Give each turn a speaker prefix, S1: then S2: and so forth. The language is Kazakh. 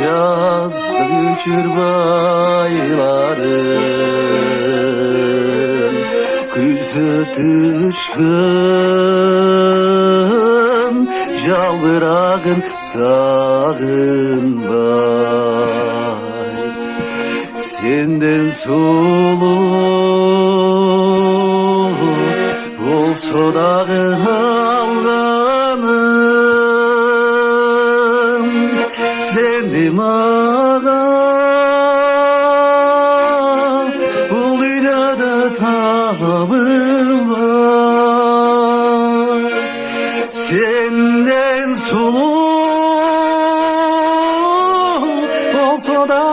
S1: yazdı uçurbaylarım, kızı düşkün жалбырагын сагынбай, сенден сулуу болсо дагы алганым, сенди мага бул дүйнөдө табылбай. Senden sulu olsa da